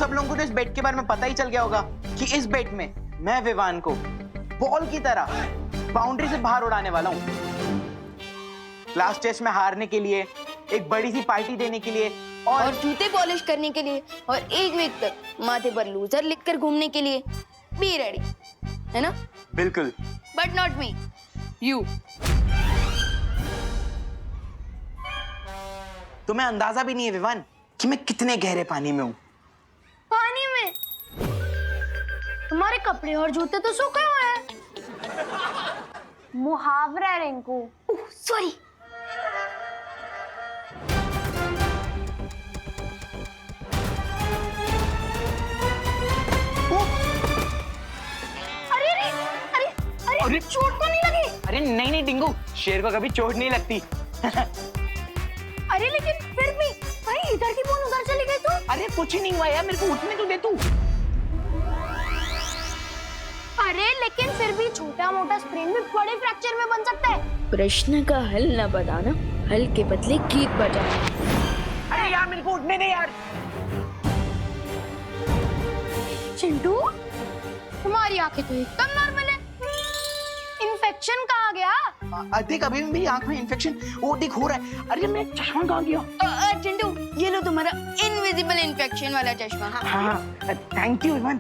सब लोगों को तो इस बेट के बारे में पता ही चल गया होगा कि इस बेट में मैं विवान को बॉल की तरह बाउंड्री से बाहर उड़ाने वाला हूँ। लास्ट टेस्ट में हारने के लिए, एक बड़ी सी पार्टी देने के लिए और जूते पॉलिश करने के लिए और एक वीक तक माथे पर लूजर लिखकर घूमने के लिए बी रेडी, है ना? बिल्कुल। But not me, you. तुम्हें अंदाजा भी नहीं है विवान कि मैं कितने गहरे पानी में हूँ। पानी में? तुम्हारे कपड़े और जूते तो सूखे हुए हैं। मुहावरा है रिंकू। सॉरी। अरे चोट तो नहीं लगी? अरे नहीं नहीं डिंगू, शेर को कभी चोट नहीं लगती। अरे लेकिन फिर भी भाई इधर की बोन उधर चली गई तो? अरे कुछ नहीं हुआ यार, मेरे को उठने तो दे तू। अरे लेकिन फिर भी छोटा मोटा स्प्रेन भी बड़े फ्रैक्चर में बन सकता है। प्रश्न का हल न बताना, हल के बदले गीत बजाना। अरे यार मेरे को उठने दे यार। चिंटू, तुम्हारी आंखें तो एकदम नॉर्मल है। इन्फेक्शन कहाँ गया? देख अभी मेरी आंख में इन्फेक्शन वो देख हो रहा है। अरे मेरा चश्मा कहाँ गया? चिंटू, ये लो तुम्हारा इनविजिबल इन्फेक्शन वाला चश्मा। हाँ थैंक यू विवान।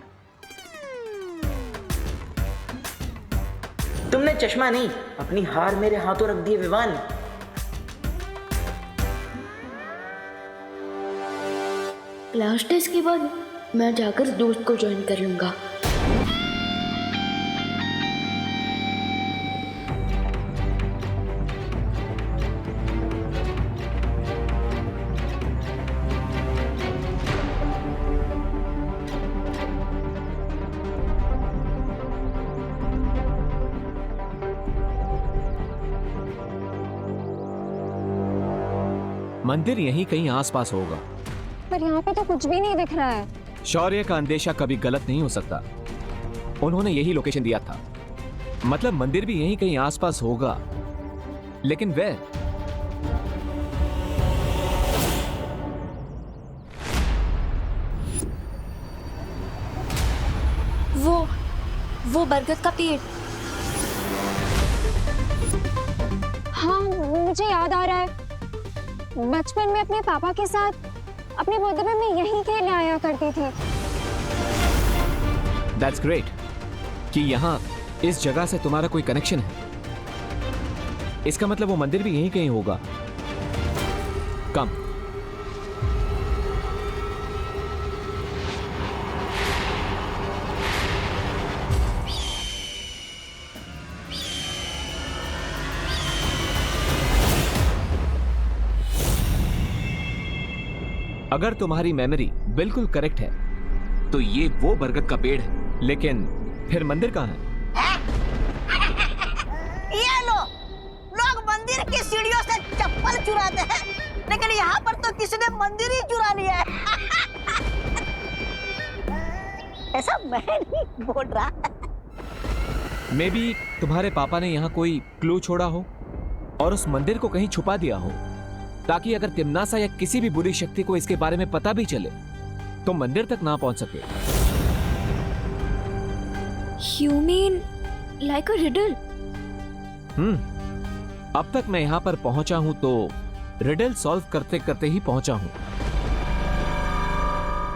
तुमने चश्मा नहीं, अपनी हार मेरे हाथों रख दिए विवान। क्लास टेस्ट के बाद मैं जाकर दोस्त को ज्वाइन कर लूंगा। मंदिर यहीं कहीं आसपास होगा, पर यहाँ पे तो कुछ भी नहीं दिख रहा है। शौर्य का अंदेशा कभी गलत नहीं हो सकता। उन्होंने यही लोकेशन दिया था, मतलब मंदिर भी यहीं कहीं आसपास होगा, लेकिन वे वो बरगद का पेड़। हाँ मुझे याद आ रहा है, बचपन में अपने पापा के साथ अपने बर्थडे में मैं यहीं खेलने आया करती थी। दैट्स ग्रेट कि यहाँ इस जगह से तुम्हारा कोई कनेक्शन है। इसका मतलब वो मंदिर भी यहीं कहीं होगा। कम अगर तुम्हारी मेमोरी बिल्कुल करेक्ट है तो ये वो बरगद का पेड़ है, लेकिन फिर मंदिर कहाँ है? ये लो, लोग मंदिर की सीढ़ियों से चप्पल चुराते हैं, लेकिन यहाँ पर तो किसी ने मंदिर ही चुरा लिया है। ऐसा मैं नहीं बोल रहा। मे बी तुम्हारे पापा ने यहाँ कोई क्लू छोड़ा हो और उस मंदिर को कहीं छुपा दिया हो, ताकि अगर तिम्नासा या किसी भी बुरी शक्ति को इसके बारे में पता भी चले तो मंदिर तक ना पहुंच सके। You mean like a riddle? अब तक मैं यहाँ पर पहुंचा हूं तो रिडल सॉल्व करते करते ही पहुंचा हूं।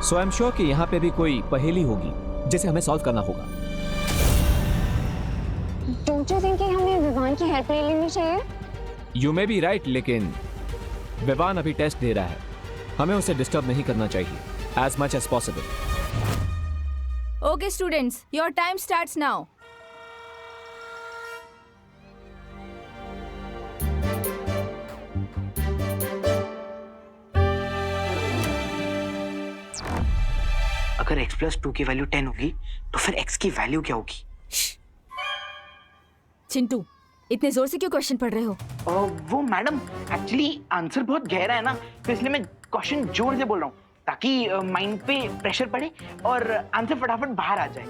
सो आई एम श्योर कि यहाँ पे भी कोई पहेली होगी जिसे हमें सॉल्व करना होगा। Don't you think कि हमें विवान की हेल्प ले लेनी चाहिए? यू मे बी राइट, लेकिन विवान अभी टेस्ट दे रहा है, हमें उसे डिस्टर्ब नहीं करना चाहिए as much as possible. Okay, students, your time starts now. अगर x + 2 की वैल्यू 10 होगी तो फिर x की वैल्यू क्या होगी? चिंटू, इतने जोर से क्यों क्वेश्चन पढ़ रहे हो? वो मैडम एक्चुअली आंसर बहुत गहरा है ना, तो इसलिए मैं क्वेश्चन जोर से बोल रहा हूँ ताकि माइंड पे प्रेशर पड़े और आंसर फटाफट बाहर आ जाए।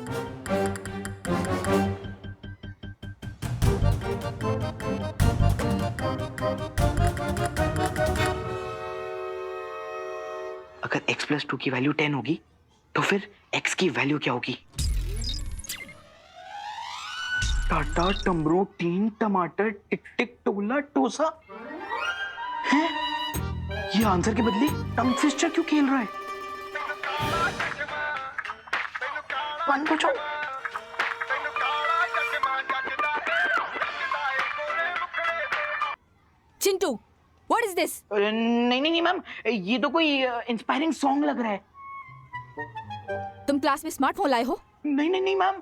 अगर x + 2 की वैल्यू 10 होगी तो फिर x की वैल्यू क्या होगी? टाटा, टमरू, टीन, टमाटर, टिक टिक, टोला, टोसा। हैं? ये आंसर के बदले टंग ट्विस्टर क्यों खेल रहा है? वन पूछो। Chintu, what is this? नहीं नहीं नहीं मैम, ये तो कोई इंस्पायरिंग सॉन्ग लग रहा है। तुम क्लास में स्मार्टफोन लाए हो? नहीं नहीं नहीं मैम।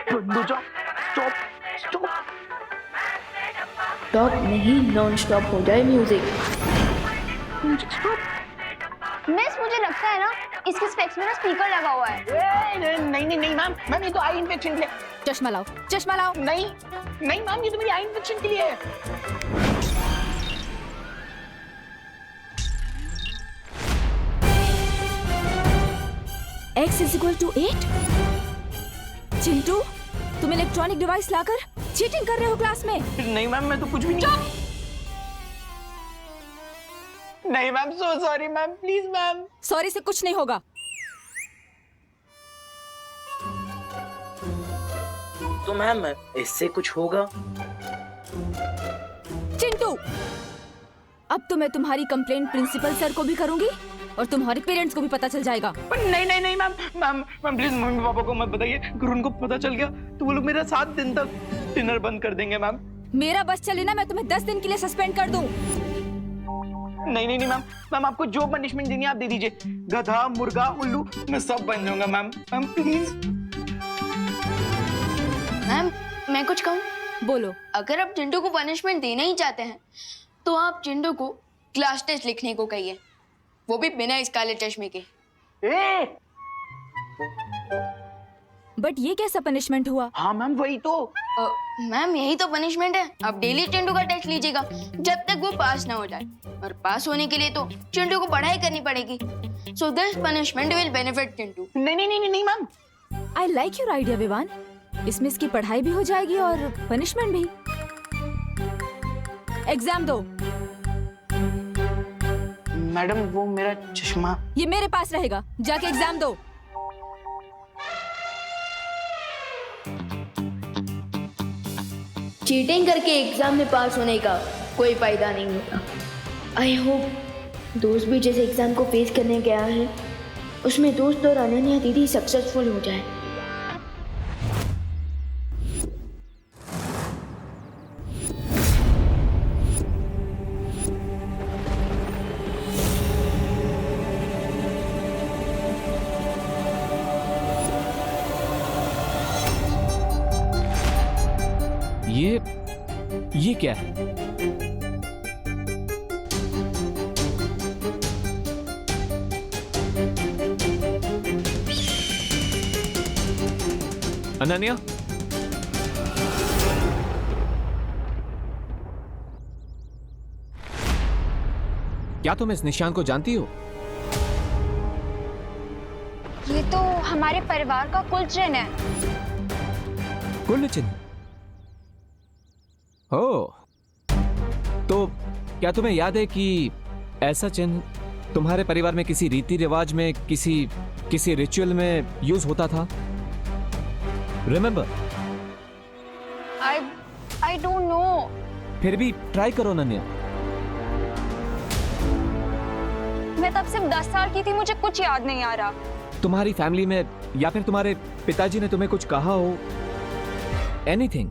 Stop stop. स्टॉप नहीं, नॉन स्टॉप हो जाए म्यूजिक। मिस, मुझे लगता है ना इसके स्पेक्स में ना स्पीकर लगा हुआ है। नहीं नहीं नहीं मैम, मैम ये तो आई इन्फेक्शन के लिए। चश्मा लाओ, चश्मा लाओ। नहीं नहीं मैम, ये तो मेरी आई इन्फेक्शन के लिए है। X is equal to 8? Chintu, तुम इलेक्ट्रॉनिक डिवाइस लाकर चीटिंग कर रहे हो क्लास में? नहीं मैम, मैं तो कुछ भी नहीं। नहीं ma'am, so sorry ma'am, please ma'am. Sorry से कुछ नहीं होगा। तो मैम इससे कुछ होगा? चिंटू, अब तो मैं तुम्हारी कंप्लेंट प्रिंसिपल सर को भी करूंगी और तुम्हारे पेरेंट्स को भी पता चल जाएगा। पर नहीं नहीं नहीं ma'am, ma'am ma'am please mummy papa को मत बताइए। अगर उनको पता चल गया तो वो लोग मेरा 7 दिन तक डिनर बंद कर देंगे मैम। मेरा बस चले ना, मैं तुम्हें 10 दिन के लिए सस्पेंड कर दूं। नहीं नहीं नहीं मैम, मैम आपको जो पनिशमेंट देनी है आप दे दीजिए। गधा, मुर्गा, उल्लू, मैं सब बन जाऊंगा मैम। Ma'am please. मैम, मैं कुछ कहूँ? बोलो। अगर आप चिंटू को पनिशमेंट देना ही चाहते हैं तो आप चिंटू को क्लास टेस्ट लिखने को कहिए, वो भी बिना इस काले चश्मे के। बट ये कैसा पनिशमेंट हुआ? हाँ मैम, वही तो। मैम यही तो पनिशमेंट है। आप डेली चिंटू का टेस्ट लीजिएगा जब तक वो पास ना हो जाए, और पास होने के लिए तो चिंटू को पढ़ाई करनी पड़ेगी। So this punishment will benefit Chintu. नहीं नहीं नहीं नहीं ma'am. I like your idea Vivaan. इसमें इसकी पढ़ाई भी हो जाएगी और पनिशमेंट भी। एग्जाम दो। मैडम वो मेरा चश्मा। ये मेरे पास रहेगा, जाके एग्जाम दो। चीटिंग करके एग्जाम में पास होने का कोई फायदा नहीं होता। आई होप दोस्त भी जैसे एग्जाम को फेस करने गया है उसमें दोस्त और अनन्या दीदी सक्सेसफुल हो जाए। ये क्या है? अनन्या, क्या तुम इस निशान को जानती हो? ये तो हमारे परिवार का कुल चिन्ह है। कुल चिन्ह? हो, तो क्या तुम्हें याद है कि ऐसा चिन्ह तुम्हारे परिवार में किसी रीति रिवाज में, किसी रिचुअल में यूज होता था? रिमेंबर? I don't know. फिर भी ट्राई करो अनन्या। मैं तब सिर्फ 10 साल की थी, मुझे कुछ याद नहीं आ रहा। तुम्हारी फैमिली में या फिर तुम्हारे पिताजी ने तुम्हें कुछ कहा हो? एनीथिंग?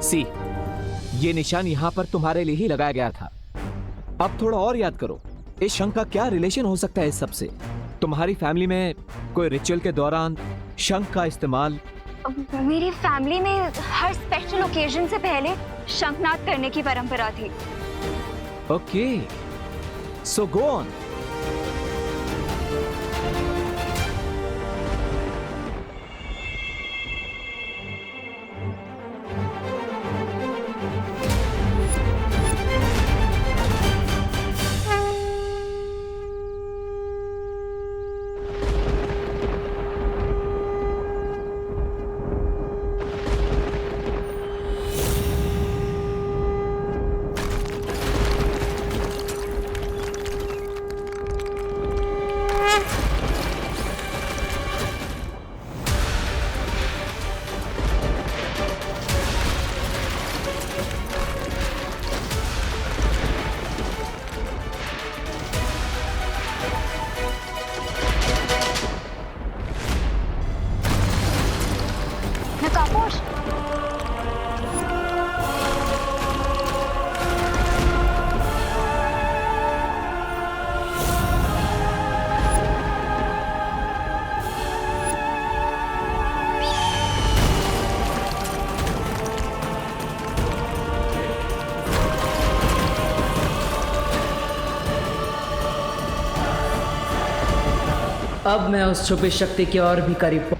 सी, ये निशान यहाँ पर तुम्हारे लिए ही लगाया गया था। अब थोड़ा और याद करो, इस शंख का क्या रिलेशन हो सकता है इस सब से? तुम्हारी फैमिली में कोई रिचुअल के दौरान शंख का इस्तेमाल? मेरी फैमिली में हर स्पेशल ओकेजन से पहले शंखनाद करने की परंपरा थी। Okay, so go on. नकापोश, अब मैं उस छुपी शक्ति की और भी करीब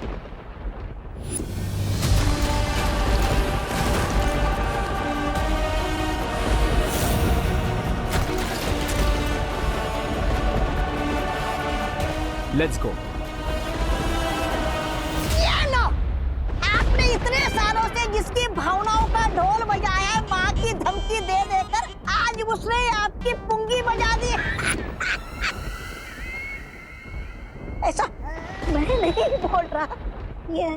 लेट्स गो। ये लो, आपने इतने सालों से जिसकी भावनाओं का ढोल बजाया है, माँ की धमकी दे देकर आज उसने आपकी पुंगी बजा दी। ऐसा मैं नहीं बोल रहा, ये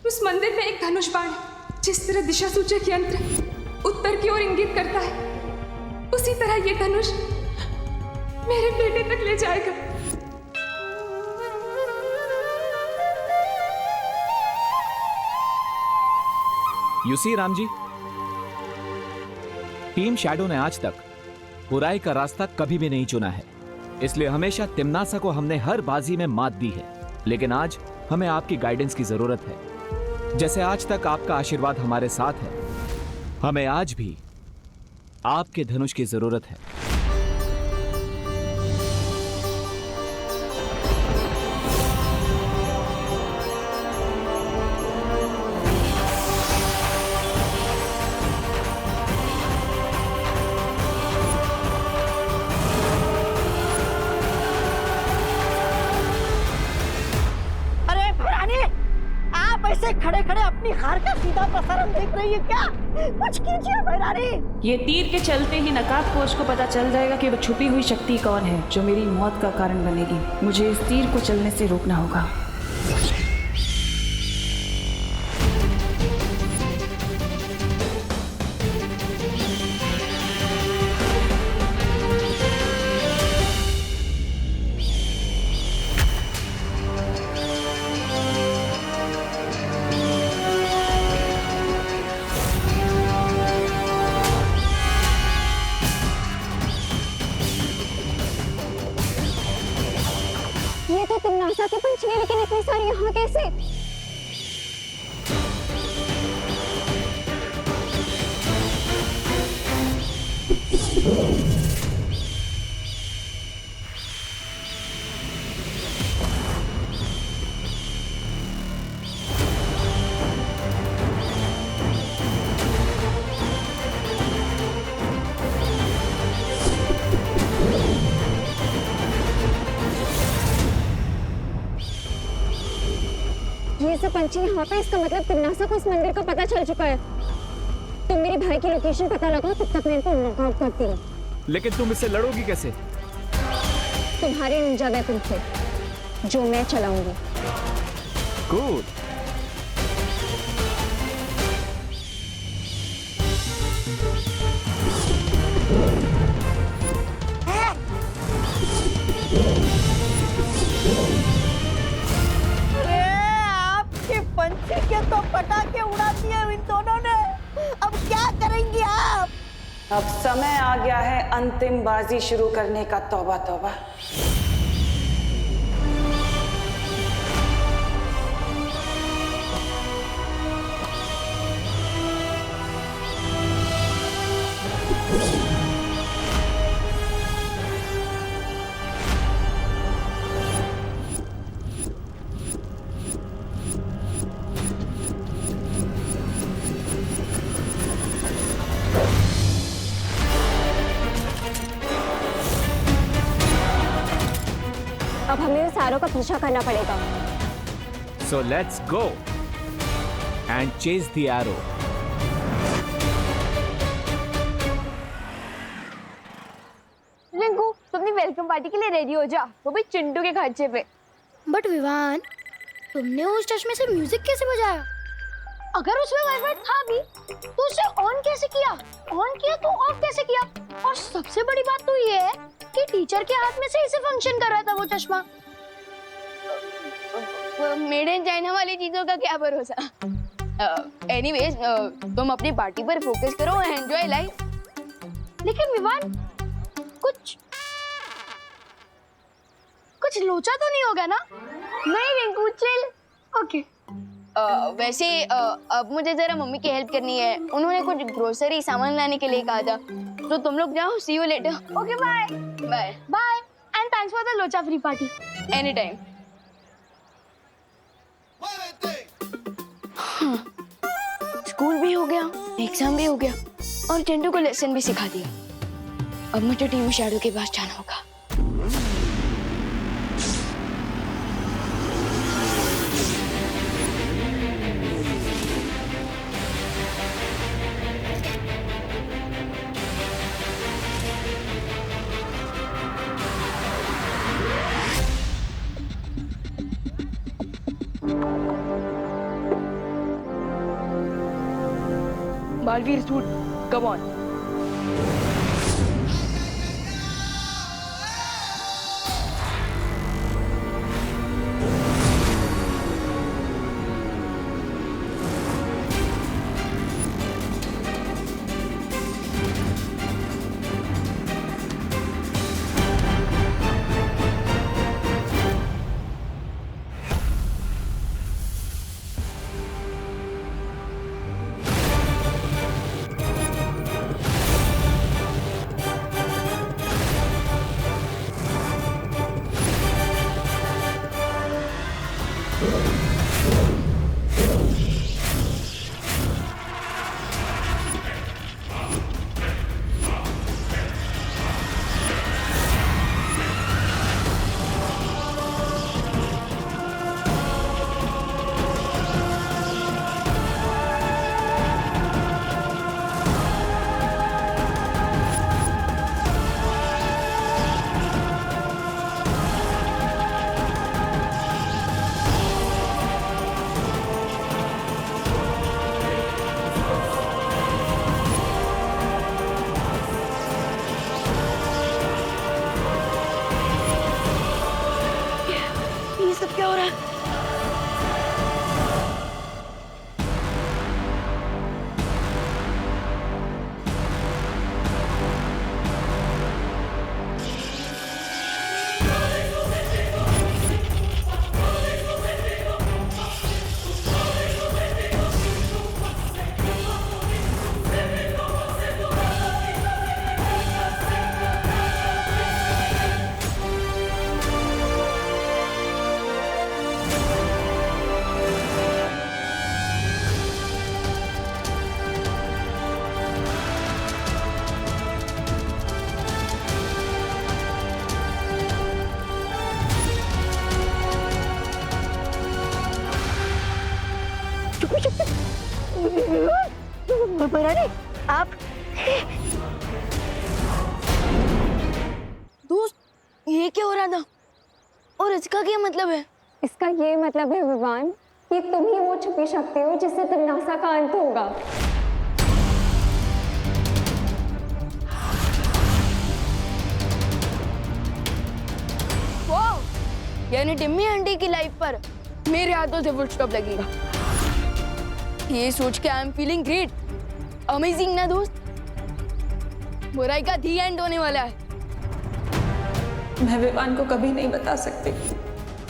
उस मंदिर में एक धनुष बाण है। जिस तरह दिशा सूचक यंत्र उत्तर की ओर इंगित करता है, उसी तरह ये धनुष मेरे बेटे तक ले जाएगा। You see Ram ji, team shadow ने आज तक बुराई का रास्ता कभी भी नहीं चुना है, इसलिए हमेशा तिम्नासा को हमने हर बाजी में मात दी है। लेकिन आज हमें आपकी गाइडेंस की जरूरत है। जैसे आज तक आपका आशीर्वाद हमारे साथ है, हमें आज भी आपके धनुष की जरूरत है। अरे रानी, आप ऐसे खड़े खड़े अपनी हार का सीधा प्रसारण देख रही है क्या? कुछ कीजिए भैरानी। ये तीर के चलते ही नकाबपोश को पता चल जाएगा कि वो छुपी हुई शक्ति कौन है जो मेरी मौत का कारण बनेगी। मुझे इस तीर को चलने से रोकना होगा। ये तो तिम्नासा के पंछी है, लेकिन इतने सारे यहाँ कैसे? ये सब पंछी यहाँ पे, इसका मतलब तिमनासा को इस मंदिर का पता चल चुका है। तुम मेरे भाई की लोकेशन पता लगाओ, तब तक मैं इनको नॉकआउट करती हूँ। लेकिन तुम इससे लड़ोगी कैसे? तुम्हारे निंजा वेपन से, जो मैं चलाऊंगी। गुड। अरे आपके पंछी के तो पटाखे उड़ा दिए इन दोनों ने, अब क्या करेंगी आप? अब समय आ गया है अंतिम बाजी शुरू करने का। तौबा तौबा। अब हमें उस आरो का पीछा करना पड़ेगा। So let's go and chase the arrow. Rinku, तुम अपनी वेलकम पार्टी के लिए रेडी हो जा, वो भी चिंटू के खर्चे पे। बट विवान, तुमने उस चश्मे से म्यूजिक कैसे बजाया? अगर उसमें वाइब्रेट था भी तो उसे ऑन कैसे किया? ऑन किया तो ऑफ कैसे किया? और सबसे बड़ी बात तो ये है कि टीचर के हाथ में से इसे फंक्शन कर रहा था वो चश्मा। मेड इन चाइना वाली चीजों का क्या भरोसा। एनीवेज, तुम अपनी पार्टी पर फोकस करो, एंजॉय लाइफ। लेकिन विवान, कुछ लोचा तो नहीं होगा ना? नहीं रिंकू, चिल। ओके। वैसे अब मुझे जरा मम्मी की हेल्प करनी है। उन्होंने कुछ ग्रोसरी सामान लाने के लिए कहा था, तो तुम लोग जाओ। See you later. Okay, bye bye bye and thanks for the लोचा free party. Any time. School भी हो गया, एग्जाम भी हो गया और चिंटू को लेसन भी सिखा दिया। अब मुझे टीम शैडो के पास जाना होगा। Balveer suit, come on. क्या हो रहा है? महारानी आप दोस्त ये क्या हो रहा था और इसका क्या मतलब है? इसका ये मतलब है विवान कि तुम ही वो छुपी शक्ति हो जिससे तिमनासा का अंत होगा। वाह, यानी टिम्मी आंटी की लाइफ पर मेरे हाथों से फुल स्टॉप लगेगा। ये सोच के I am feeling great, amazing ना दोस्त। बुराई का दी एंड होने वाला है। मैं विवान को कभी नहीं बता सकती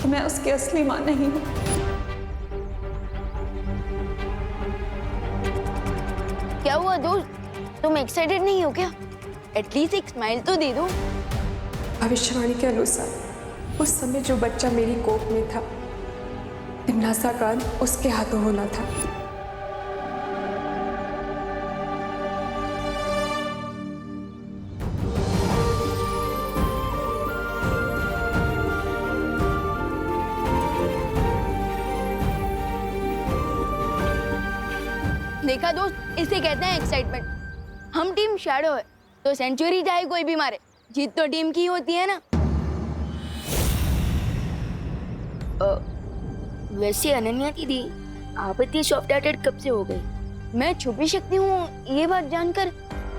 कि मैं उसकी असली मां नहीं हूँ। क्या हुआ दोस्त, तुम एक्साइटेड नहीं हो क्या? एटलीस्ट एक स्माइल तो दे दो। भविष्यवाणी के अनुसार उस समय जो बच्चा मेरी कोख में था, तिमनासा का अंत उसके हाथों होना था। देखा दोस्त, इसे कहते हैं एक्साइटमेंट। हम टीम शैडो है तो सेंचुरी चाहे कोई भी मारे, जीत तो टीम की होती है ना। वैसे अनन्या दीदी, आप इतनी सॉफ्ट हार्टेड कब से हो गई? मैं छुपी शक्ति हूँ ये बात जानकर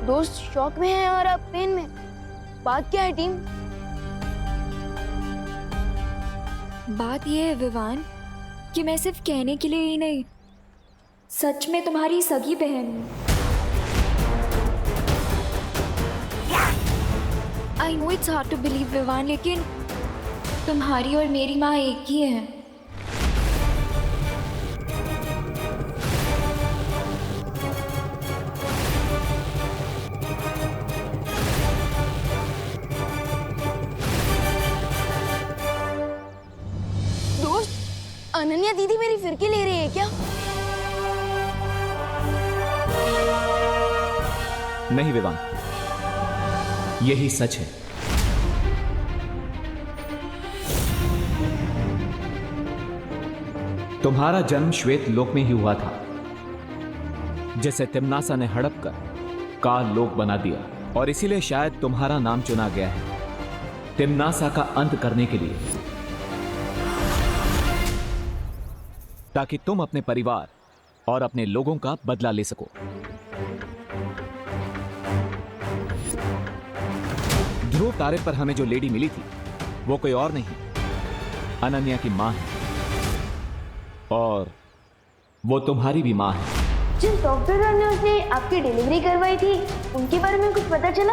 दोस्त शॉक में है और आप पेन में। बात क्या है टीम? बात ये है विवान कि मैं सिर्फ कहने के लिए ही नहीं, सच में तुम्हारी सगी बहन हूँ। I know it's hard to believe Vivaan, लेकिन तुम्हारी और मेरी माँ एक ही है। दोस्त, अनन्या दीदी मेरी फिरकी ले रही है क्या? नहीं विवान, यही सच है। तुम्हारा जन्म श्वेत लोक में ही हुआ था, जिसे तिमनासा ने हड़प कर काल लोक बना दिया, और इसीलिए शायद तुम्हारा नाम चुना गया है तिमनासा का अंत करने के लिए, ताकि तुम अपने परिवार और अपने लोगों का बदला ले सको। ध्रुव तारे पर हमें जो लेडी मिली थी वो कोई और नहीं, अनन्या की मां है, और वो तुम्हारी भी मां है। जिन डॉक्टर ने उसने आपकी डिलीवरी करवाई थी, उनके बारे में कुछ पता चला?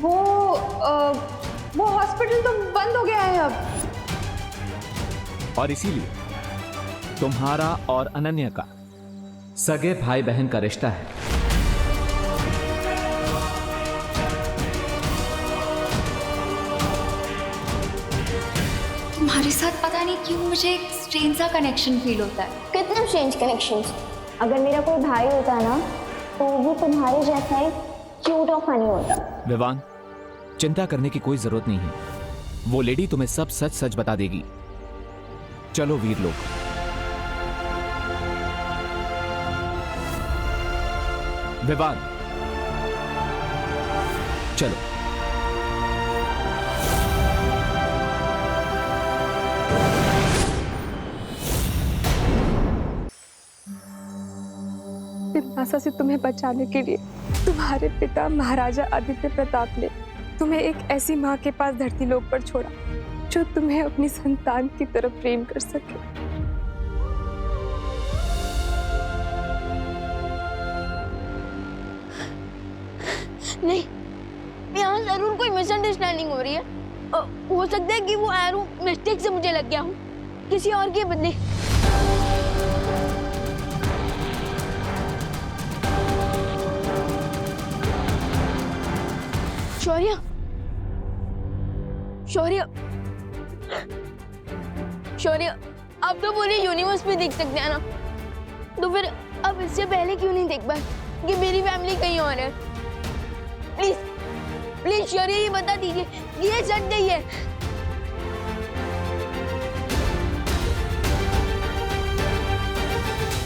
वो हॉस्पिटल तो बंद हो गया है अब। और इसीलिए तुम्हारा और अनन्या का सगे भाई बहन का रिश्ता है। तुम्हारे साथ पता नहीं क्यों मुझे एक स्ट्रेंज सा कनेक्शन फील होता है। कितने स्ट्रेंज कनेक्शंस। अगर मेरा कोई भाई होता ना तो वो तुम्हारे जैसा ही क्यूट और फनी होता। विवान, चिंता करने की कोई जरूरत नहीं है, वो लेडी तुम्हें सब सच सच बता देगी। चलो वीर लोग। विवान, चलो। तिमनासा से तुम्हें बचाने के लिए तुम्हारे पिता महाराजा आदित्य प्रताप ने तुम्हें एक ऐसी माँ के पास धरती लोक पर छोड़ा जो तुम्हें अपनी संतान की तरफ प्रेम कर सके। नहीं, यहाँ जरूर कोई मिसअंडरस्टैंडिंग हो रही है। हो सकता है कि वो एरो मिस्टेक से मुझे लग गया हूँ, किसी और के बदले। शौर्य, शौर्य, शौर्य, आप तो पूरे यूनिवर्स में देख सकते हैं ना, तो फिर अब इससे पहले क्यों नहीं देख पाए कि मेरी फैमिली कहीं और है? प्लीज, प्लीज शौर्य, ये बता दीजिए, ये सच नहीं है।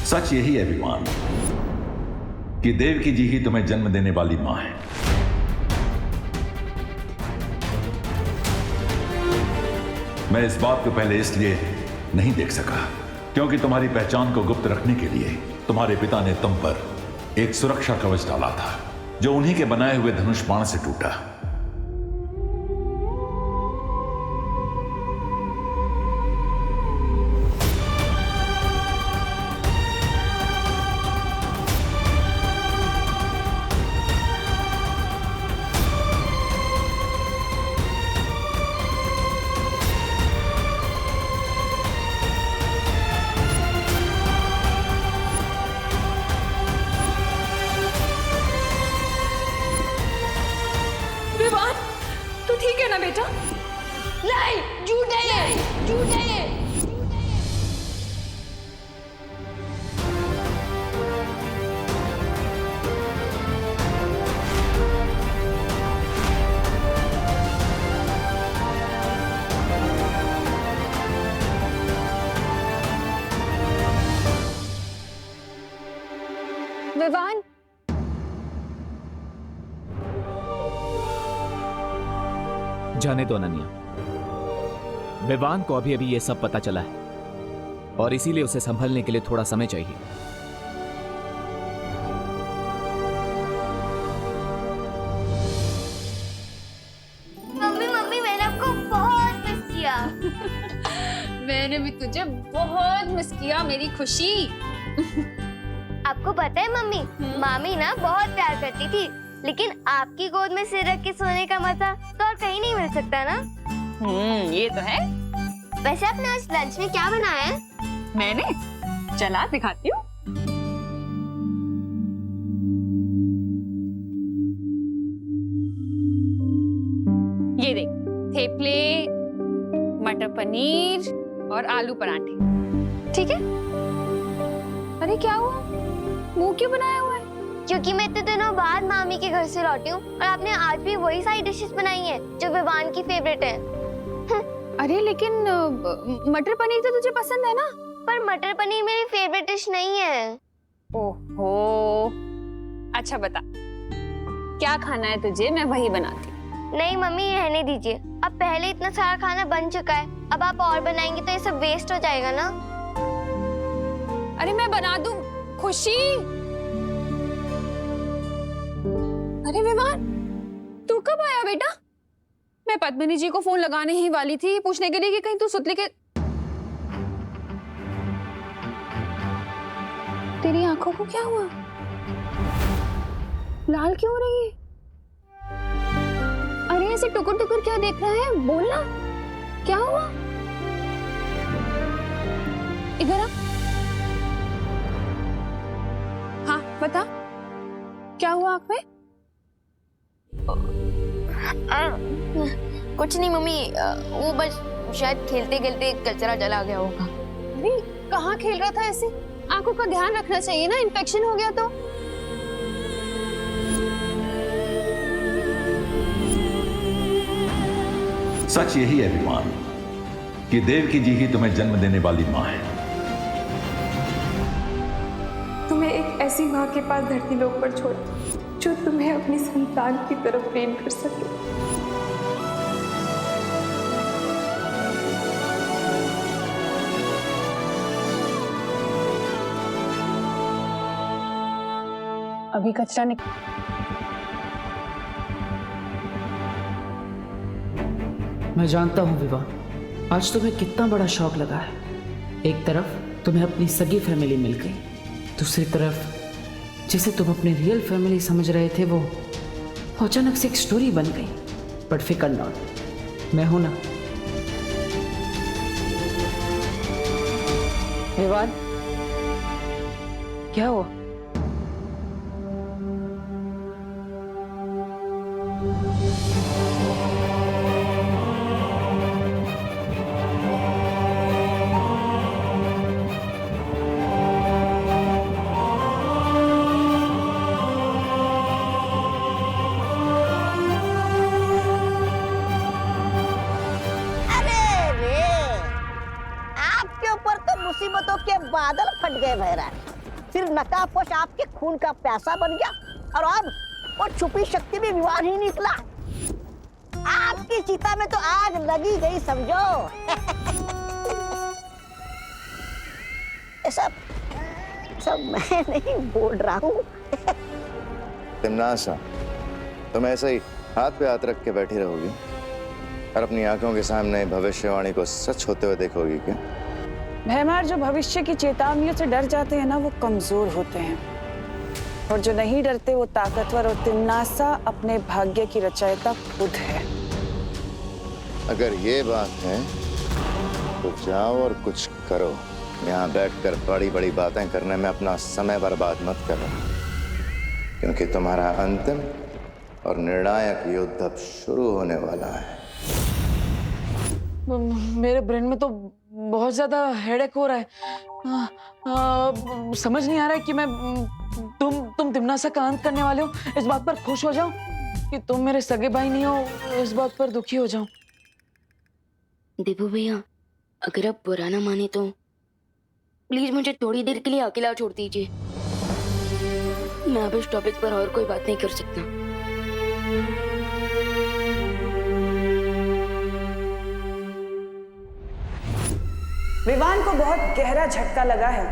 सच यही है विवान कि देवकी जी ही तुम्हें जन्म देने वाली मां है। मैं इस बात को पहले इसलिए नहीं देख सका क्योंकि तुम्हारी पहचान को गुप्त रखने के लिए तुम्हारे पिता ने तुम पर एक सुरक्षा कवच डाला था जो उन्हीं के बनाए हुए धनुष बाण से टूटा। तू ठीक है ना बेटा? नहीं, झूठ है ये, झूठ है ये। विवान, जाने दो अनन्या। विवान को अभी अभी ये सब पता चला है और इसीलिए उसे संभलने के लिए थोड़ा समय चाहिए। मम्मी मम्मी मैंने आपको बहुत मिस किया। मैंने भी तुझे बहुत मिस किया मेरी खुशी। आपको पता है मम्मी, मामी ना बहुत प्यार करती थी, लेकिन आपकी गोद में सिर रख के सोने का मजा तो और कहीं नहीं मिल सकता ना। ये तो है। वैसे आपने आज लंच में क्या बनाया है? मैंने चला दिखाती हूँ। ये देख, थेपले, मटर पनीर और आलू पराठे। ठीक है? अरे क्या हुआ? मुंह क्यों बनाया हुआ है? क्योंकि मैं इतने दिनों बाद मामी के घर से लौटी हूँ और आपने आज भी वही सारी डिशेस बनाई हैं जो विवान की फेवरेट है। अरे लेकिन मटर पनीर तो तुझे पसंद है ना? पर मटर पनीर मेरी फेवरेट डिश नहीं है। ओहो, अच्छा बता क्या खाना है तुझे, मैं वही बनाती। नहीं मम्मी, रहने दीजिए। अब पहले इतना सारा खाना बन चुका है, अब आप और बनाएंगे तो ये सब वेस्ट हो जाएगा ना। अरे मैं बना दूं। खुशी, अरे विवान, तू कब आया बेटा? मैं पद्मिनी जी को फोन लगाने ही वाली थी पूछने के लिए कि कहीं तू सुतली के। तेरी आंखों को क्या हुआ? लाल क्यों हो रही है? अरे ऐसे टुकुर टुकुर क्या देख रहा है? बोलना, क्या हुआ? इधर आ। हाँ बता, क्या हुआ आंख में? कुछ नहीं मम्मी, वो बस शायद खेलते खेलते कचरा जला गया होगा। अरे कहाँ खेल रहा था ऐसे? आंखों का ध्यान रखना चाहिए ना, इन्फेक्शन हो गया तो। सच यही है विमान कि देवकी जी ही तुम्हें जन्म देने वाली मां है। तुम्हें एक ऐसी माँ के पास धरती लोक पर छोड़ा जो तुम्हें अपनी संतान की तरफ प्रेम कर सके। अभी कचरा मैं जानता हूँ विवाह, आज तुम्हें कितना बड़ा शौक लगा है। एक तरफ तुम्हें अपनी सगी फैमिली मिल गई, दूसरी तरफ जिसे तुम अपनी रियल फैमिली समझ रहे थे वो अचानक से एक स्टोरी बन गई। बट फिकर नॉट, मैं हूं ना। विवाद क्या हुआ? मुसीबतों के बादल फट गए भैरा। फिर नकाबपोश आपके खून का प्यासा बन गया और अब वो छुपी शक्ति भी विवान ही निकला। आपकी चिता में तो आग लगी गई समझो। ये सब मैं नहीं बोल रहा हूँ। तिमनासा, तुम ऐसे ही हाथ पे हाथ रख के बैठी रहोगी और अपनी आंखों के सामने भविष्यवाणी को सच होते हुए देखोगी क्या? भैमार, जो भविष्य की चेतावनियों से डर जाते हैं ना, वो कमजोर होते हैं, और जो नहीं डरते वो ताकतवर। और तिमनासा अपने भाग्य की रचयिता खुद है। अगर ये बात है तो जाओ और कुछ करो। यहाँ बैठकर बड़ी बड़ी बातें करने में अपना समय बर्बाद मत करो, क्योंकि तुम्हारा अंतिम और निर्णायक युद्ध अब शुरू होने वाला है। मेरे ब्रेन में तो बहुत ज्यादा हेडेक हो रहा है। समझ नहीं आ रहा है कि मैं तुम तिमनासा का अंत करने वाले हो इस बात पर खुश हो जाऊं, कि तुम मेरे सगे भाई नहीं हो इस बात पर दुखी हो जाऊं। दीपू भैया, अगर आप बुरा ना माने तो प्लीज मुझे थोड़ी देर के लिए अकेला छोड़ दीजिए। मैं अब इस टॉपिक पर और कोई बात नहीं कर सकता। विवान को बहुत गहरा झटका लगा है